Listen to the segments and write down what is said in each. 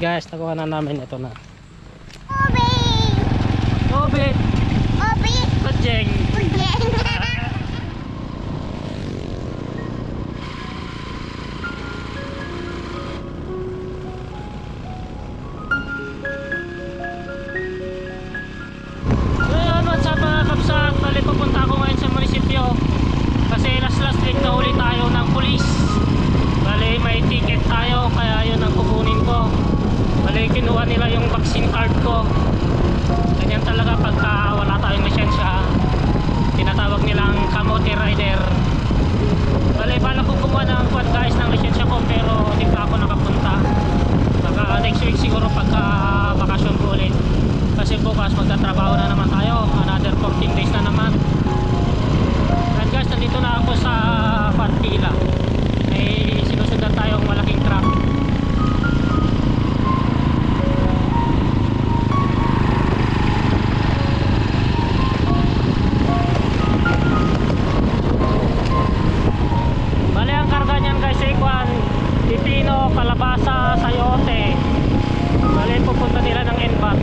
guys, nakuha na namin ito na. Obi! Obi! Obi! Kajeng! Kajeng! Bali pupunta ako ngayon sa munisipyo kasi last week nahuli tayo ng pulis. Bali may ticket tayo kaya yun ang kukunin ko. Bali kinuha nila yung vaccine card ko. Ganyan talaga pagka wala tayong lisensya, tinatawag nilang kamote rider. Bali bala ko kumuha ng quad guys ng lisensya ko pero hindi pa ako nakapunta. Baka next week siguro pagka bakasyon ko ulit. Kasi bukas magtatrabaho na naman tayo, another 14 days na naman. And guys, nandito na ako sa Pantila. May sinusundan tayong malaking truck. Bali ang karga niyan guys ay kwan, pipino, kalabasa, sayote. Bali pupunta nila ng Enbat.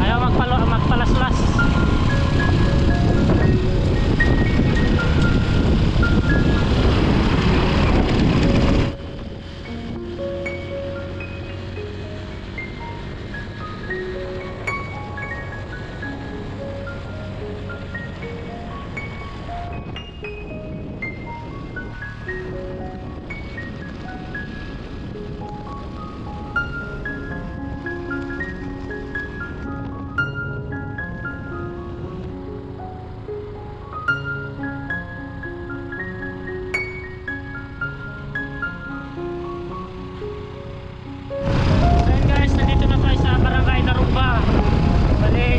Ayaw magpalaslas.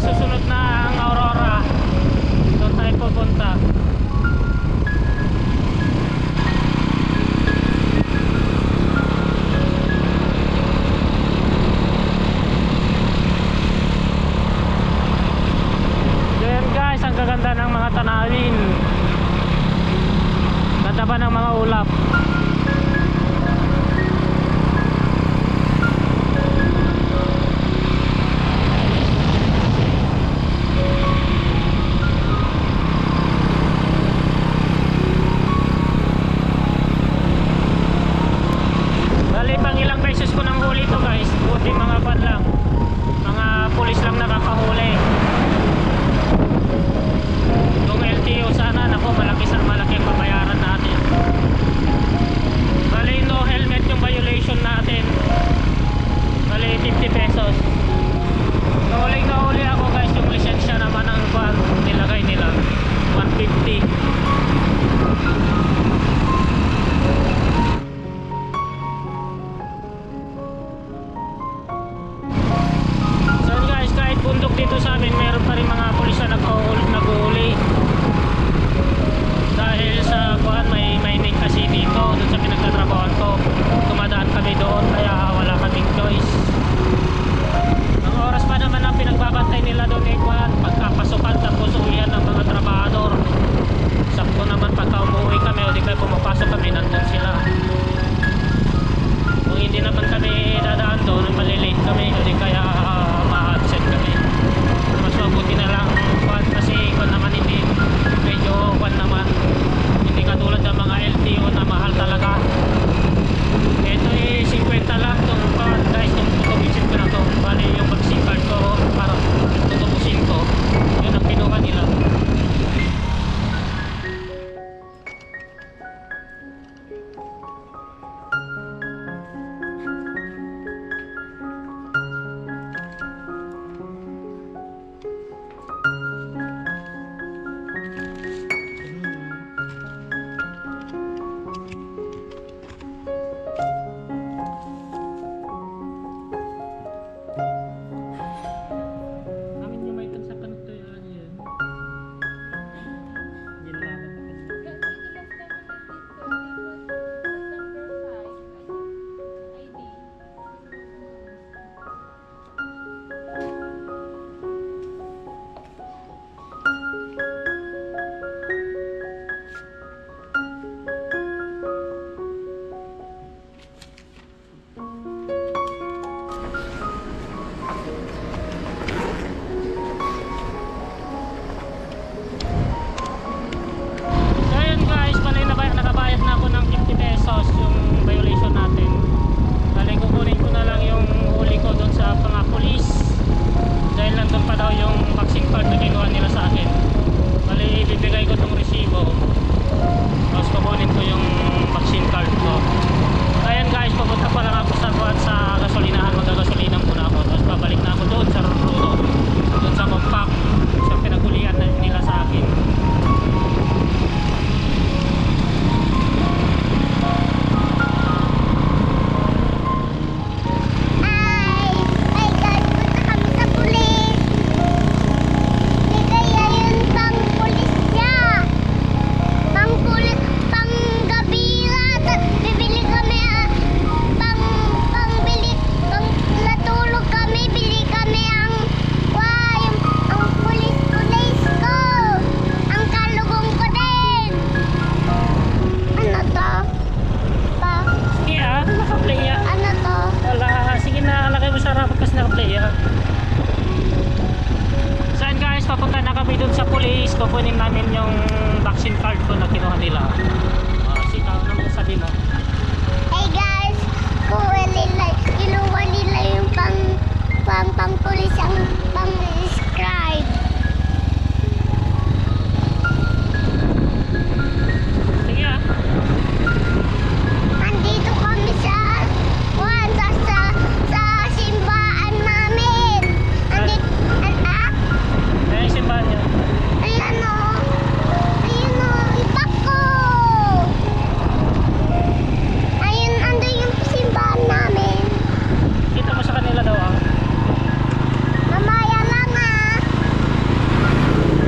Susunod na ang Aurora. Doon tayo pupunta. Yan guys, ang gaganda ng mga tanawin. Ganda pa ng mga ulap. Malaki ang babayaran natin. vaccine card ko na kinuha nila. Sikaw naman sabi mo. Hey guys, kinuha nila yung pang-pulis ang pang-scribe. Sige ah. Andito kami sa simbahan namin. Andito, Yung simbahan niya. ayan o. Ayan o, ipak ko. Ayun, ando yung simbahan namin. Kita mo sa kanila daw ah. Mamaya lang ah.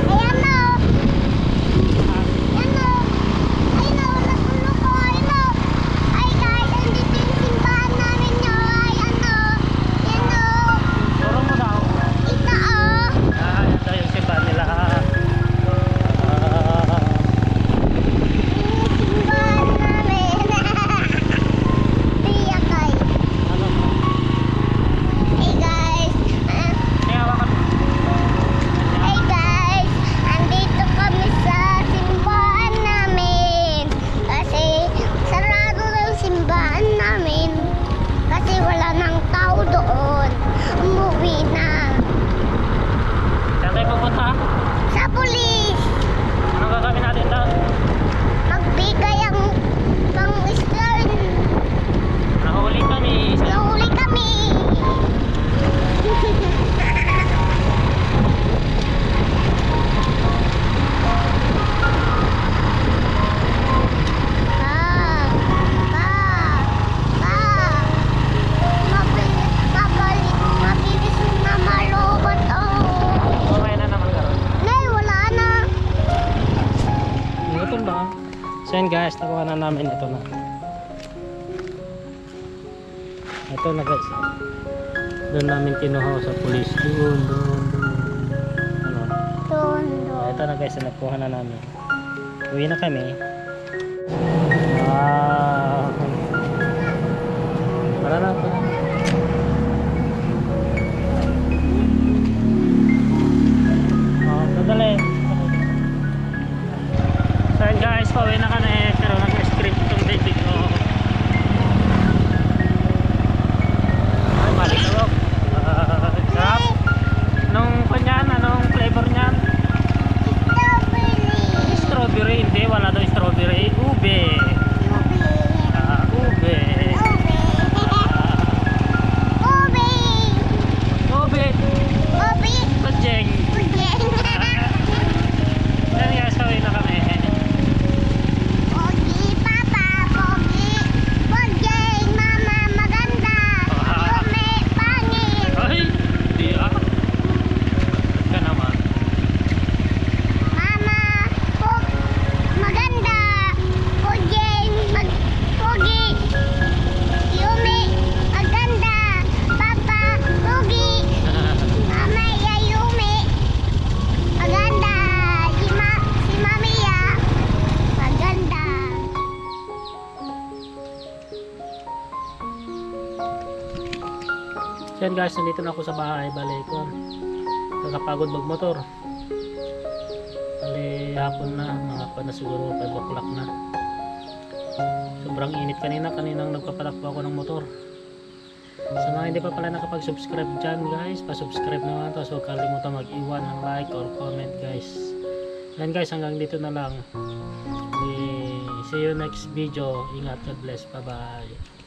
Ayan o. Ayan o. Ayun o, nasulo ko. Ayun o. Ay guys, andito yung simbahan namin nyo. Ay ano. Ayan o. Turo mo daw. Ito o. Yan daw yung simbahan nila. Simbahan namin. Tiyak ay. Ano mo? Hey guys. Kaya hawakan mo. Hey guys. Andito kami sa simbahan namin. Kasi sarado na yung simbahan namin. Kasi wala nang tao doon. Umuwi na. Saan tayo pupunta? Sa pulis. Anong gagawin natin daw? Magbigay ang pang-stern. Nahuli kami. Nahuli kami. Mabilis na malobot ang... Okay na naman karon. Nay, wala na. Gutom ba? So yun guys, nakuha na namin ito na. Ito na guys. Doon namin kinuha sa police. Doon. Ano? Tondo. Ito na guys, nakuha na namin. Uwi na kami. Wow. Para na. Oh, sadali. So yun guys, pauwi na kami. Pero nag-script itong baby ko. Ay, balik na bro. Sarap. Anong kanyan? Anong flavor niyan? Strawberry. Strawberry. Hindi, wala daw strawberry. Ube. Ube. Ube. Ube. Ube. Kajeng. Yan guys, pauwi na kami. Pogi, papa, pogi. Pogi, mama, maganda. Yume, pangit. Ay, di ah. Ba't ka naman? Mama, maganda. Pogi, pogi. Yume, maganda. Papa, pogi. Mama, ya Yume. Maganda. Si Mami ya. Maganda. So yan guys, nandito na ako sa bahay. Bali ko. Nakapagod magmotor. Bali hapon na. Mga pa na siguro 5 o'clock na. Sobrang init kanina. Kaninang nagpapatakbo ako ng motor. Sa mga hindi pa pala nakapag-subscribe dyan guys, pa-subscribe naman. Tapos huwag kalimutan mag-iwan ng like or comment guys. Yan guys, hanggang dito na lang. See you next video. Ingat, God bless. Bye bye.